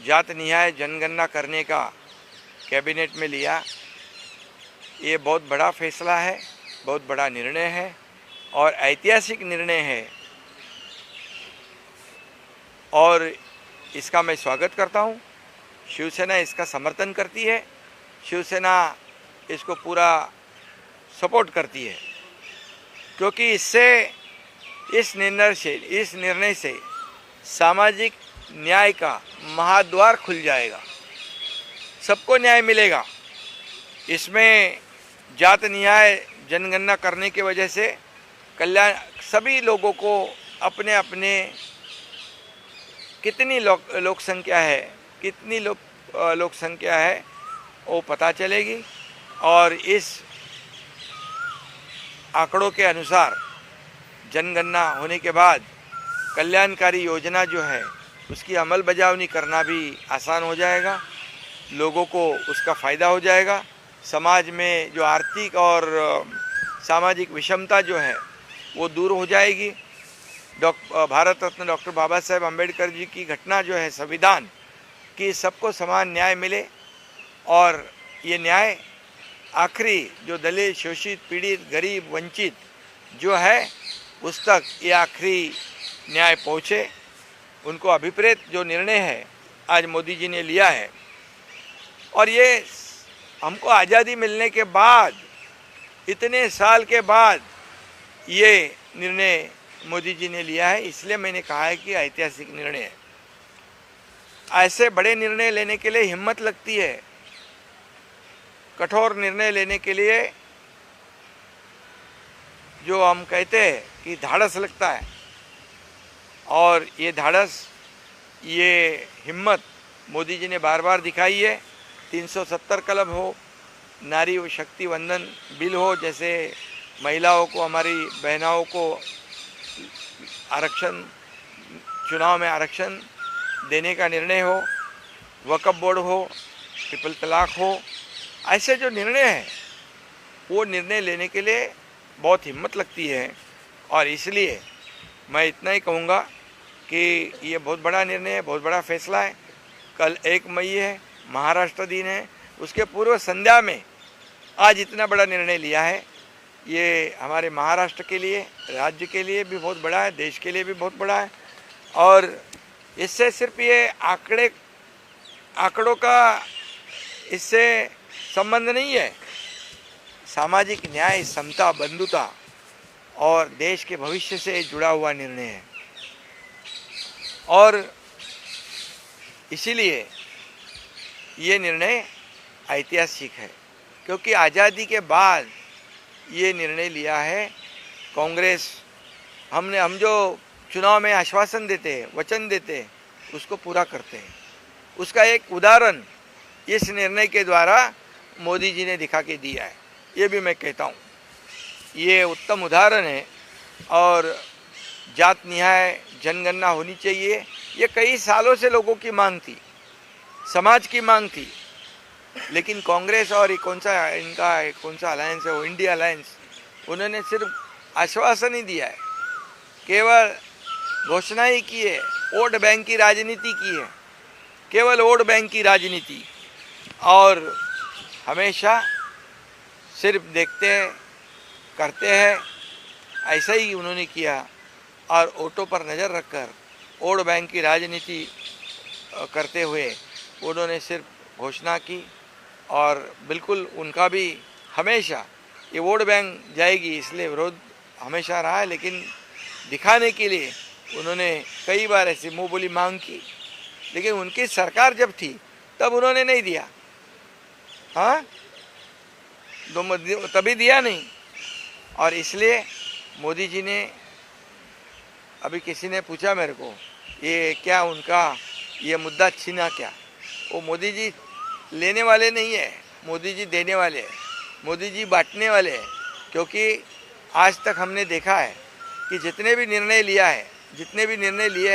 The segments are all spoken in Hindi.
जात न्याय जनगणना करने का कैबिनेट में लिया, ये बहुत बड़ा फैसला है, बहुत बड़ा निर्णय है और ऐतिहासिक निर्णय है और इसका मैं स्वागत करता हूँ। शिवसेना इसका समर्थन करती है, शिवसेना इसको पूरा सपोर्ट करती है, क्योंकि इस निर्णय से सामाजिक न्याय का महाद्वार खुल जाएगा, सबको न्याय मिलेगा। इसमें जात न्याय जनगणना करने की वजह से कल्याण सभी लोगों को अपने अपने कितनी लोक संख्या है, कितनी लोक संख्या है वो पता चलेगी और इस आंकड़ों के अनुसार जनगणना होने के बाद कल्याणकारी योजना जो है उसकी अमल बजावनी करना भी आसान हो जाएगा, लोगों को उसका फ़ायदा हो जाएगा। समाज में जो आर्थिक और सामाजिक विषमता जो है वो दूर हो जाएगी। भारत रत्न डॉक्टर बाबा साहेब अम्बेडकर जी की घटना जो है संविधान कि सबको समान न्याय मिले और ये न्याय आखिरी जो दलित, शोषित, पीड़ित, गरीब, वंचित जो है उस तक ये आखिरी न्याय पहुँचे। उनको अभिप्रेत जो निर्णय है आज मोदी जी ने लिया है और ये हमको आज़ादी मिलने के बाद, इतने साल के बाद ये निर्णय मोदी जी ने लिया है, इसलिए मैंने कहा है कि ऐतिहासिक निर्णय है। ऐसे बड़े निर्णय लेने के लिए हिम्मत लगती है, कठोर निर्णय लेने के लिए जो हम कहते हैं कि धाड़स लगता है और ये धाड़स, ये हिम्मत मोदी जी ने बार बार दिखाई है। 370 क्लब हो, नारी शक्ति वंदन बिल हो, जैसे महिलाओं को, हमारी बहनाओं को आरक्षण, चुनाव में आरक्षण देने का निर्णय हो, वक्फ बोर्ड हो, ट्रिपल तलाक हो, ऐसे जो निर्णय है वो निर्णय लेने के लिए बहुत हिम्मत लगती है और इसलिए मैं इतना ही कहूँगा कि ये बहुत बड़ा निर्णय है, बहुत बड़ा फैसला है। कल 1 मई है, महाराष्ट्र दिन है, उसके पूर्व संध्या में आज इतना बड़ा निर्णय लिया है। ये हमारे महाराष्ट्र के लिए, राज्य के लिए भी बहुत बड़ा है, देश के लिए भी बहुत बड़ा है और इससे सिर्फ ये आंकड़ों का इससे संबंध नहीं है। सामाजिक न्याय, समता, बंधुता और देश के भविष्य से जुड़ा हुआ निर्णय है और इसीलिए ये निर्णय ऐतिहासिक है, क्योंकि आज़ादी के बाद ये निर्णय लिया है। कांग्रेस हम जो चुनाव में आश्वासन देते हैं, वचन देते हैं, उसको पूरा करते हैं। उसका एक उदाहरण इस निर्णय के द्वारा मोदी जी ने दिखा के दिया है, ये भी मैं कहता हूँ। ये उत्तम उदाहरण है और जात न्याय जनगणना होनी चाहिए, ये कई सालों से लोगों की मांग थी, समाज की मांग थी, लेकिन कांग्रेस और कौन सा अलायंस है वो, इंडिया अलायंस, उन्होंने सिर्फ आश्वासन ही दिया है, केवल घोषणा ही की है, वोट बैंक की राजनीति की है, केवल वोट बैंक की राजनीति और हमेशा सिर्फ देखते हैं, करते हैं, ऐसा ही उन्होंने किया और वोटों पर नज़र रखकर वोट बैंक की राजनीति करते हुए उन्होंने सिर्फ घोषणा की और बिल्कुल उनका भी हमेशा ये वोट बैंक जाएगी इसलिए विरोध हमेशा रहा है, लेकिन दिखाने के लिए उन्होंने कई बार ऐसी मुँह बोली मांग की, लेकिन उनकी सरकार जब थी तब उन्होंने नहीं दिया। हाँ, तभी दिया नहीं और इसलिए मोदी जी ने, अभी किसी ने पूछा मेरे को ये क्या उनका ये मुद्दा छीना क्या, वो मोदी जी लेने वाले नहीं है, मोदी जी देने वाले हैं, मोदी जी बांटने वाले हैं। क्योंकि आज तक हमने देखा है कि जितने भी निर्णय लिए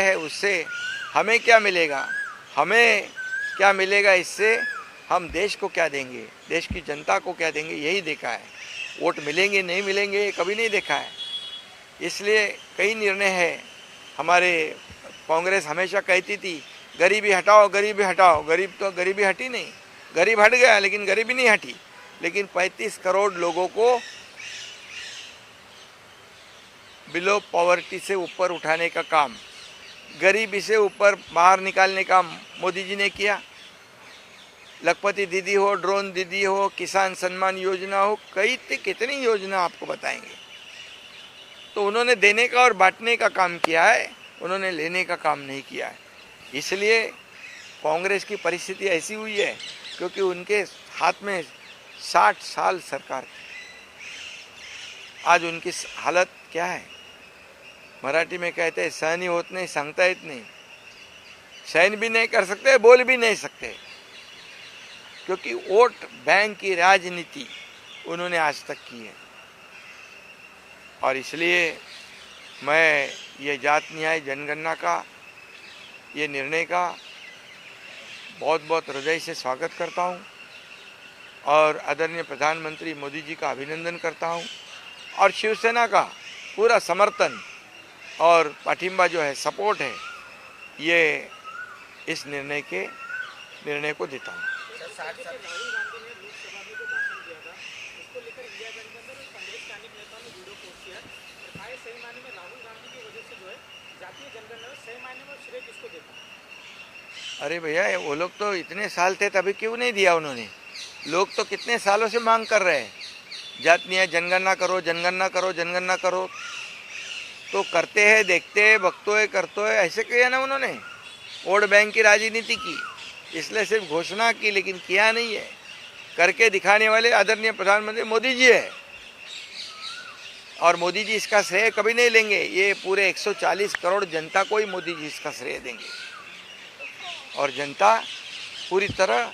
हैं उससे हमें क्या मिलेगा, इससे हम देश को क्या देंगे, देश की जनता को क्या देंगे, यही देखा है। वोट मिलेंगे नहीं मिलेंगे कभी नहीं देखा है। इसलिए कई निर्णय है, हमारे कांग्रेस हमेशा कहती थी गरीबी हटाओ, गरीबी हटाओ। गरीबी हटी नहीं, गरीब हट गया लेकिन गरीबी नहीं हटी। लेकिन 35 करोड़ लोगों को बिलो पॉवर्टी से ऊपर उठाने का काम, गरीबी से ऊपर बाहर निकालने का मोदी जी ने किया। लखपति दीदी हो, ड्रोन दीदी हो, किसान सम्मान योजना हो, कितनी योजना आपको बताएंगे। तो उन्होंने देने का और बांटने का काम किया है, उन्होंने लेने का काम नहीं किया है। इसलिए कांग्रेस की परिस्थिति ऐसी हुई है क्योंकि उनके हाथ में 60 साल सरकार थी। आज उनकी हालत क्या है? मराठी में कहते हैं सहन ही होत नहीं, सांगता येत नहीं। सहन भी नहीं कर सकते, बोल भी नहीं सकते, क्योंकि वोट बैंक की राजनीति उन्होंने आज तक की है। और इसलिए मैं ये जात न्याय जनगणना का ये निर्णय का बहुत बहुत हृदय से स्वागत करता हूँ और आदरणीय प्रधानमंत्री मोदी जी का अभिनंदन करता हूँ और शिवसेना का पूरा समर्थन और पाठिंबा जो है, सपोर्ट है, ये इस निर्णय को देता हूँ। अरे भैया, वो लोग तो इतने साल थे, तभी क्यों नहीं दिया उन्होंने? लोग तो कितने सालों से मांग कर रहे हैं, जात न्याय जनगणना करो, जनगणना करो, जनगणना करो। तो करते हैं, देखते हैं, भक्तो है, करतो है, ऐसे किया ना उन्होंने। वोट बैंक की राजनीति की, इसलिए सिर्फ घोषणा की लेकिन किया नहीं है। करके दिखाने वाले आदरणीय प्रधानमंत्री मोदी जी है और मोदी जी इसका श्रेय कभी नहीं लेंगे। ये पूरे 140 करोड़ जनता को ही मोदी जी इसका श्रेय देंगे और जनता पूरी तरह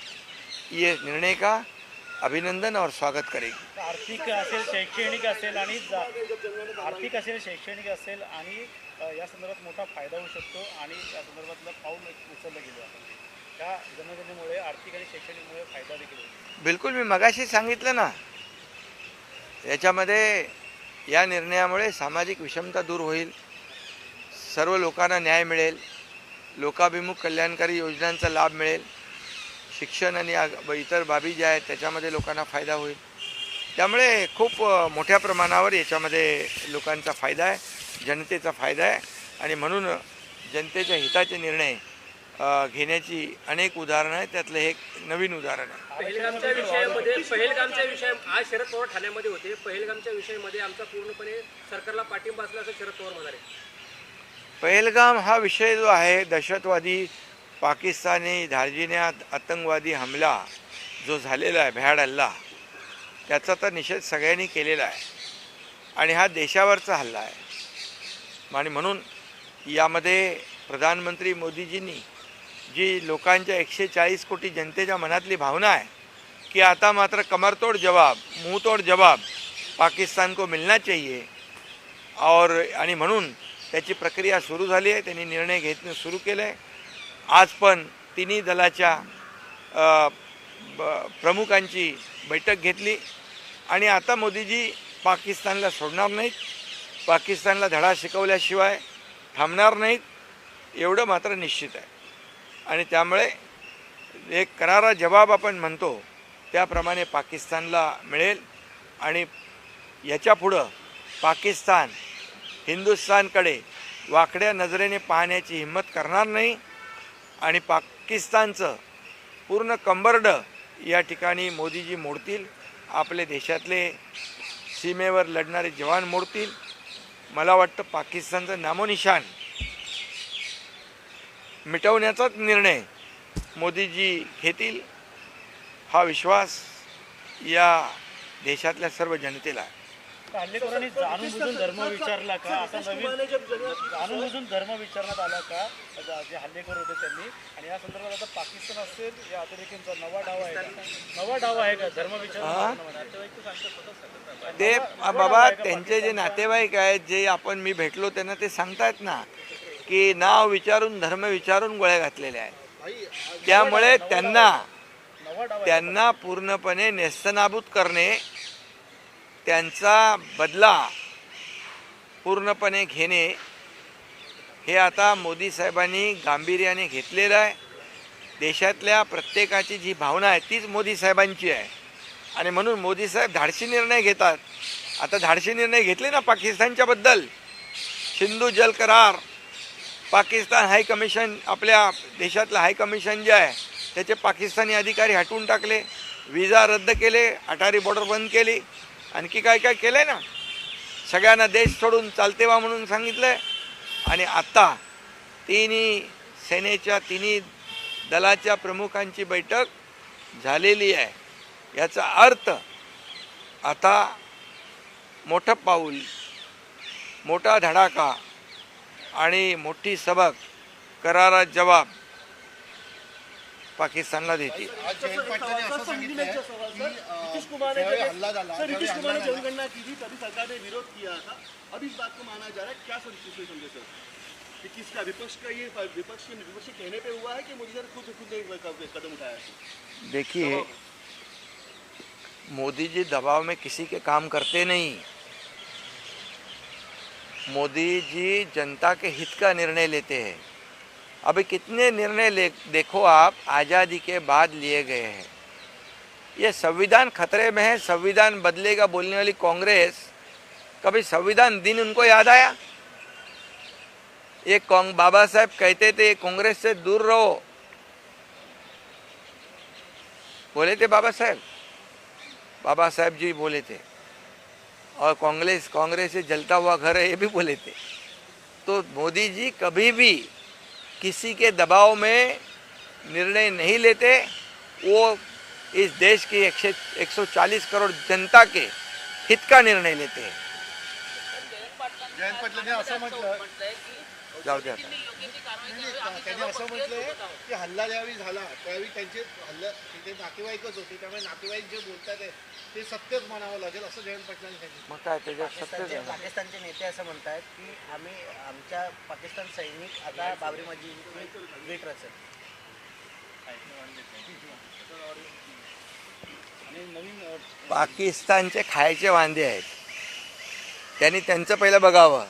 ये निर्णय का अभिनंदन और स्वागत करेगी। आर्थिक असेल, शैक्षणिक असेल आणि आर्थिक असेल, शैक्षणिक असेल आणि या संदर्भात मोठा फायदा होऊ शकतो आणि या संदर्भातलं पाऊल उचललं गेलं आहे। त्या जनगणनेमुळे आर्थिक आणि शैक्षणिकमुळे फायदा देखील होईल। बिलकुल, मी मगाशी सांगितलं ना, याच्यामध्ये या निर्णयामुळे सामाजिक विषमता दूर होईल, सर्व लोकांना न्याय मिळेल, लोकाभिमुख कल्याणकारी योजनांचा लाभ मिळेल, शिक्षण आणि इतर बाबी ज्या आहेत त्याच्यामध्ये लोकांना फायदा होईल। त्यामुळे खूप मोठ्या प्रमाणावर याच्यामध्ये लोकांचा फायदा आहे, जनतेचा फायदा आहे आणि म्हणून जनतेच्या हिताचे निर्णय घेण्याची अनेक उदाहरणं आहेत, त्यातलं एक नवीन उदाहरण आहे। पहलगामच्या विषय आज शरद पवार ठाण्यामध्ये होते। पहलगामच्या विषयामध्ये आमचा पूर्णपणे सरकारला पाठिंबा असल्याचं शरद पवार म्हणाले। पहलगाम हा विषय जो आहे, दहशतवादी पाकिस्तानी धार्जिन्यात आतंकवादी हमला जो झालेला आहे, भ्याड हल्ला, त्याचा तर निषेध सगळ्यांनी केलेला आहे आणि हा देशावरचा हल्ला आहे। आणि म्हणून यामध्ये प्रधानमंत्री मोदीजींनी जी लोकांच्या 140 कोटी जनतेच्या मनातली भावना आहे की आता मात्र कमरतोड़ जवाब, मुंहतोड़ जवाब पाकिस्तान को मिलना चाहिए और आणि म्हणून त्याची प्रक्रिया सुरू झाली आहे। त्यांनी निर्णय घेणं सुरू केलं आहे। आज पण तिन्ही दलाच्या प्रमुखांची बैठक घेतली आणि आता मोदीजी पाकिस्तानला सोडणार नाहीत, पाकिस्तानला धडा शिकवल्याशिवाय थांबणार नाहीत, एवढं मात्र निश्चित आहे। आणि त्यामुळे एक करारा जवाब आपण म्हणतो त्याप्रमाणे पाकिस्तानला मिळेल आणि याच्यापुढं पाकिस्तान हिंदुस्थानकडे वाकड्या नजरेने पाहण्याची हिम्मत करणार नाही आणि पाकिस्तानचं पूर्ण कंबरड या ठिकाणी मोदीजी मोडतील, आपले देशातले सीमेवर लढणारे जवान मोडतील। मला वाटतं पाकिस्तानचं नामोनिशान मिटवण्याचाच निर्णय मोदीजी घेतील, हा विश्वास या देशातल्या सर्व जनतेला आहे। हल्लेखोरांनी जाणून धर्म विचारला का? आता नवीन जाणून धर्म विचारण्यात आला का जे हल्लेखोर होते त्यांनी? आणि या संदर्भात आता पाकिस्तान असेल या अतिरेक्यांचा नवा डाव आहे का धर्म विचार? ते बाबा, त्यांचे जे नातेवाईक आहेत, जे आपण मी भेटलो त्यांना ते सांगतायत ना की नाव विचारून धर्म विचारून गोळ्या घातलेल्या आहेत। त्यामुळे त्यांना पूर्णपणे नेस्तनाबूत करणे, त्यांचा बदला पूर्णपणे घेणे हे आता मोदी साहेबांनी गांभीर्याने घेतलेलं आहे. देशातल्या प्रत्येकाची जी भावना आहे तीच मोदी साहेबांची आहे आणि म्हणून मोदी साहेब धाडसी निर्णय घेतात. आता धाडसी निर्णय घेतले ना पाकिस्तानच्या बद्दल. सिंधू जल करार, पाकिस्तान हाय कमिशन, आपल्या देशातलं हाय कमिशन जे आहे त्याचे पाकिस्तानी अधिकारी हटवून टाकले, विजा रद्द केले, अटारी बॉर्डर बंद केली, आणखी काय काय केलं ना. सगळ्यांना देश सोडून चालते व्हा म्हणून सांगितलं. आणि आता तिन्ही सेनेच्या तिन्ही दलाच्या प्रमुखांची बैठक झालेली आहे. याचा अर्थ आता मोठं पाऊल, मोठा धडाका आणि मोठी सबक, करारा जवाब पाकिस्तानला देतील. जयंत पाटलांनी असं सांगितलंय की ज्यावेळी हल्ला झाला, ज्यावेळी हल्ला झाला, जनगणना की थी तभी सरकार ने विरोध किया था. अब इस बात को माना जा रहा है, क्या समझे सर कि किसका विपक्ष का ये विपक्ष के कहने पे हुआ है कि मोदी सर खुद ने कदम उठाया है? देखिए, मोदी जी दबाव में किसी के काम करते नहीं. मोदी जी जनता के हित का निर्णय लेते हैं. अभी कितने निर्णय देखो आप आज़ादी के बाद लिए गए हैं. ये संविधान खतरे में है, संविधान बदलेगा बोलने वाली कांग्रेस, कभी संविधान दिन उनको याद आया? ये बाबा साहब कहते थे कांग्रेस से दूर रहो, बोले थे बाबा साहब जी बोले थे. और कांग्रेस से जलता हुआ घर है, ये भी बोले थे. तो मोदी जी कभी भी किसी के दबाव में निर्णय नहीं लेते. वो इस देश की 140 करोड़ जनता के हित का निर्णय लेते हैं. जयंत पाटलांनी असं म्हटलं, जाऊ द्या. त्यांनी असं म्हटलंय की हल्ला ज्यावेळी झाला त्यावेळी त्यांचे तिथे नातेवाईकच होते, त्यामुळे नातेवाईक जे बोलतात ते सत्यच म्हणावं लागेल असं जयंत पाटलांनी सांगितलं. मग काय त्याच्यात सत्य आहे. पाकिस्तानचे नेते असं म्हणतात की आमच्या पाकिस्तान सैनिक आता बाबरी मस्जिद वेट रचत. पाकिस्तानचे खायचे वांदे आहेत. त्यांनी त्यांचं पहिलं बघावं.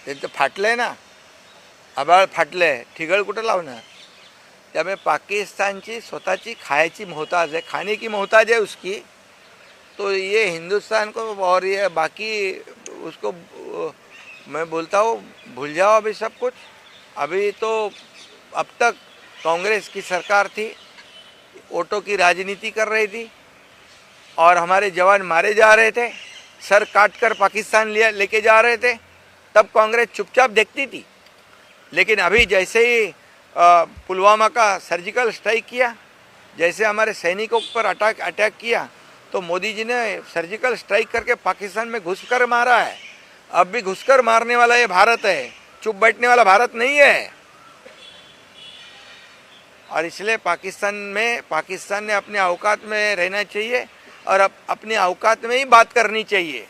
त्यांचं फाटलंय ना, आबाळ फाटलंय, ठिगळ कुठं लावणार. त्यामुळे पाकिस्तानची स्वतःची खायची मोहताज है, खाने की मोहताज है उसकी. तो ये हिंदुस्तान को और ये बाकी उसको मैं बोलता हूँ भूल जाओ अभी सब कुछ. अभी तो अब तक कांग्रेस की सरकार थी, वोटों की राजनीति कर रही थी और हमारे जवान मारे जा रहे थे, सर काट कर पाकिस्तान लेके जा रहे थे. तब कांग्रेस चुपचाप देखती थी. लेकिन अभी जैसे ही पुलवामा का सर्जिकल स्ट्राइक किया, जैसे हमारे सैनिकों पर अटैक किया, तो मोदी जी ने सर्जिकल स्ट्राइक करके पाकिस्तान में घुसकर मारा है. अब भी घुसकर मारने वाला ये भारत है, चुप बैठने वाला भारत नहीं है. और इसलिए पाकिस्तान ने अपने औकात में रहना चाहिए और अपने औकात में ही बात करनी चाहिए.